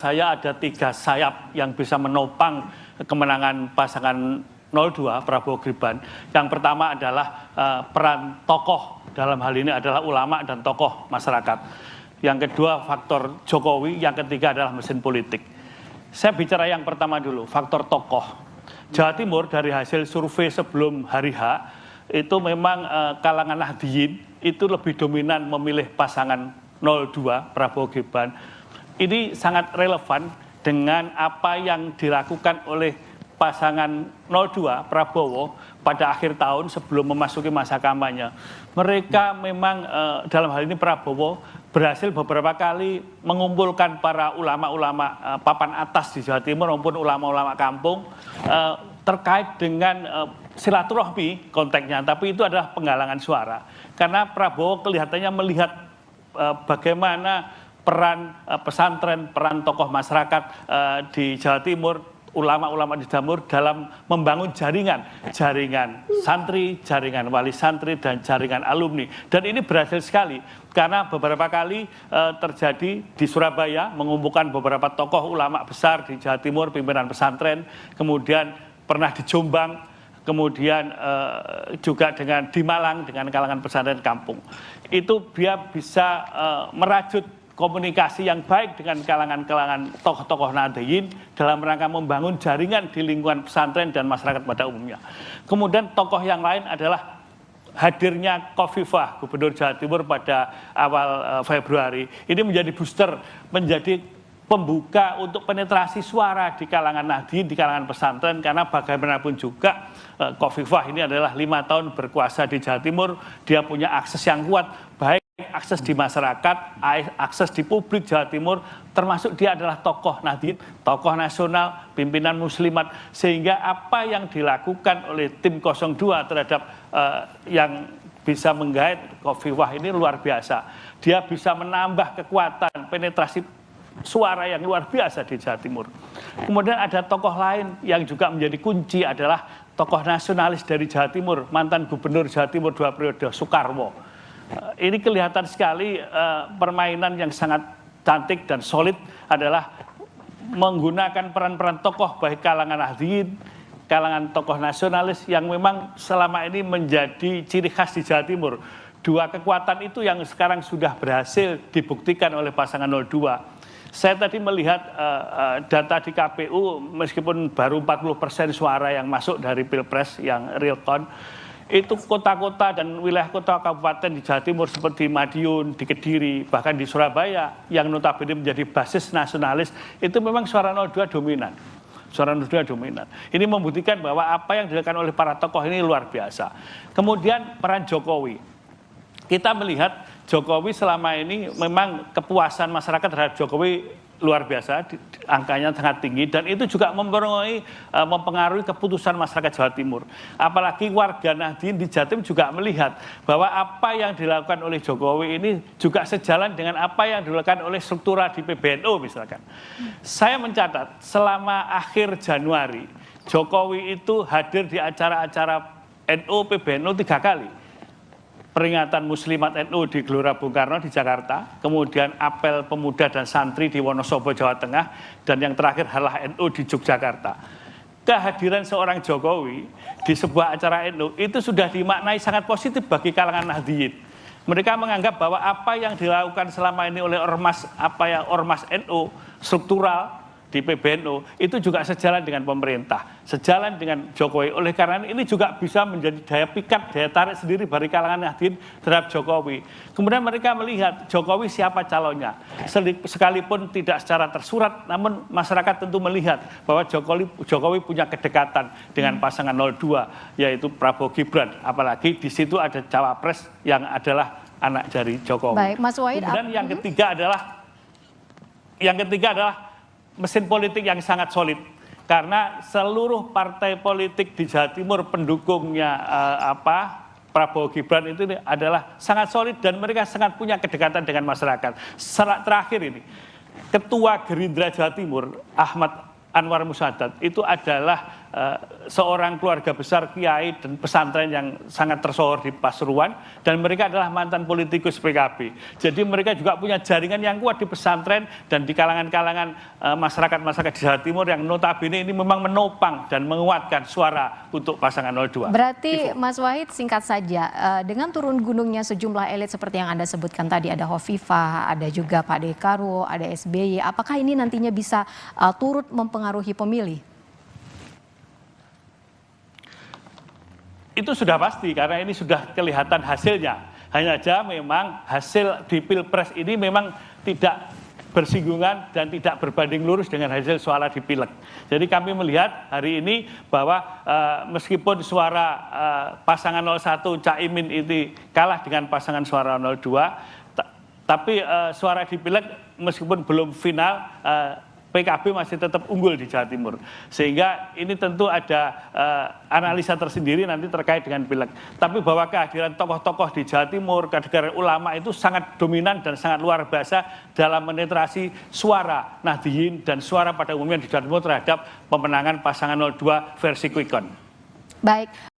saya ada 3 sayap yang bisa menopang kemenangan pasangan 02 Prabowo Gibran. Yang pertama adalah peran tokoh, dalam hal ini adalah ulama dan tokoh masyarakat. Yang kedua faktor Jokowi, yang ketiga adalah mesin politik. Saya bicara yang pertama dulu, faktor tokoh. Jawa Timur dari hasil survei sebelum hari H, itu memang kalangan Nahdliyin itu lebih dominan memilih pasangan 02 Prabowo Gibran. Ini sangat relevan dengan apa yang dilakukan oleh pasangan 02 Prabowo pada akhir tahun sebelum memasuki masa kampanye. Mereka memang dalam hal ini Prabowo berhasil beberapa kali mengumpulkan para ulama-ulama papan atas di Jawa Timur maupun ulama-ulama kampung terkait dengan silaturahmi konteksnya, tapi itu adalah penggalangan suara. Karena Prabowo kelihatannya melihat bagaimana peran pesantren, peran tokoh masyarakat di Jawa Timur, ulama-ulama di Jawa Timur dalam membangun jaringan santri, jaringan wali santri, dan jaringan alumni. Dan ini berhasil sekali, karena beberapa kali terjadi di Surabaya, mengumpulkan beberapa tokoh ulama besar di Jawa Timur, pimpinan pesantren, kemudian pernah di Jombang, kemudian juga dengan di Malang, dengan kalangan pesantren kampung. Itu dia bisa merajut komunikasi yang baik dengan kalangan-kalangan tokoh-tokoh Nahdliyin dalam rangka membangun jaringan di lingkungan pesantren dan masyarakat pada umumnya. Kemudian tokoh yang lain adalah hadirnya Khofifah, Gubernur Jawa Timur pada awal Februari. Ini menjadi booster, menjadi pembuka untuk penetrasi suara di kalangan Nahdliyin, di kalangan pesantren, karena bagaimanapun juga Khofifah ini adalah 5 tahun berkuasa di Jawa Timur, dia punya akses yang kuat, baik akses di masyarakat, akses di publik Jawa Timur, termasuk dia adalah tokoh Nahdliyin, tokoh nasional, pimpinan muslimat, sehingga apa yang dilakukan oleh tim 02 terhadap yang bisa menggait Khofifah ini luar biasa. Dia bisa menambah kekuatan penetrasi suara yang luar biasa di Jawa Timur. Kemudian ada tokoh lain yang juga menjadi kunci adalah tokoh nasionalis dari Jawa Timur, mantan Gubernur Jawa Timur 2 periode, Soekarwo. Ini kelihatan sekali permainan yang sangat cantik dan solid adalah menggunakan peran-peran tokoh baik kalangan Nahdliyin, kalangan tokoh nasionalis yang memang selama ini menjadi ciri khas di Jawa Timur. 2 kekuatan itu yang sekarang sudah berhasil dibuktikan oleh pasangan 02. Saya tadi melihat data di KPU, meskipun baru 40% suara yang masuk dari Pilpres yang real count, itu kota-kota dan wilayah kota kabupaten di Jawa Timur seperti Madiun, di Kediri, bahkan di Surabaya yang notabene menjadi basis nasionalis, itu memang suara 02 dominan. Suara 02 dominan. Ini membuktikan bahwa apa yang dilakukan oleh para tokoh ini luar biasa. Kemudian peran Jokowi. Kita melihat Jokowi selama ini memang kepuasan masyarakat terhadap Jokowi luar biasa, angkanya sangat tinggi, dan itu juga mempengaruhi keputusan masyarakat Jawa Timur. Apalagi warga Nahdliyin di Jatim juga melihat bahwa apa yang dilakukan oleh Jokowi ini juga sejalan dengan apa yang dilakukan oleh struktural di PBNU misalkan. Saya mencatat selama akhir Januari, Jokowi itu hadir di acara-acara NU PBNU 3 kali. Peringatan Muslimat NU di Gelora Bung Karno di Jakarta, kemudian apel pemuda dan santri di Wonosobo, Jawa Tengah, dan yang terakhir adalah NU di Yogyakarta. Kehadiran seorang Jokowi di sebuah acara NU itu sudah dimaknai sangat positif bagi kalangan Nahdliyin. Mereka menganggap bahwa apa yang dilakukan selama ini oleh ormas NU struktural di PBNU itu juga sejalan dengan pemerintah, sejalan dengan Jokowi. Oleh karena ini juga bisa menjadi daya pikat, daya tarik sendiri bagi kalangan Nahdliyin terhadap Jokowi. Kemudian mereka melihat Jokowi siapa calonnya. Sekalipun tidak secara tersurat, namun masyarakat tentu melihat bahwa Jokowi punya kedekatan dengan pasangan 02, yaitu Prabowo Gibran. Apalagi di situ ada cawapres yang adalah anak dari Jokowi. Baik, Mas Wahid. Kemudian yang ketiga adalah mesin politik yang sangat solid, karena seluruh partai politik di Jawa Timur pendukungnya Prabowo Gibran itu adalah sangat solid dan mereka sangat punya kedekatan dengan masyarakat. Terakhir ini, Ketua Gerindra Jawa Timur Ahmad Anwar Musadat itu adalah seorang keluarga besar kiai dan pesantren yang sangat tersohor di Pasuruan, dan mereka adalah mantan politikus PKB. Jadi mereka juga punya jaringan yang kuat di pesantren dan di kalangan-kalangan masyarakat-masyarakat di Jawa Timur yang notabene ini memang menopang dan menguatkan suara untuk pasangan 02. Berarti Mas Wahid, singkat saja, dengan turun gunungnya sejumlah elit seperti yang Anda sebutkan tadi, ada Hovifah, ada juga Pak Dekarwo, ada SBY, apakah ini nantinya bisa turut mempengaruhi pemilih? Itu sudah pasti karena ini sudah kelihatan hasilnya. Hanya saja memang hasil di Pilpres ini memang tidak bersinggungan dan tidak berbanding lurus dengan hasil suara di Pileg. Jadi kami melihat hari ini bahwa meskipun suara pasangan 01 Caimin itu kalah dengan pasangan suara 02, tapi suara di Pileg meskipun belum final, PKB masih tetap unggul di Jawa Timur. Sehingga ini tentu ada analisa tersendiri nanti terkait dengan Pileg. Tapi bahwa kehadiran tokoh-tokoh di Jawa Timur, kehadiran ulama itu sangat dominan dan sangat luar biasa dalam menetrasi suara Nahdliyin dan suara pada umumnya di Jawa Timur terhadap pemenangan pasangan 02 versi quick count. Baik.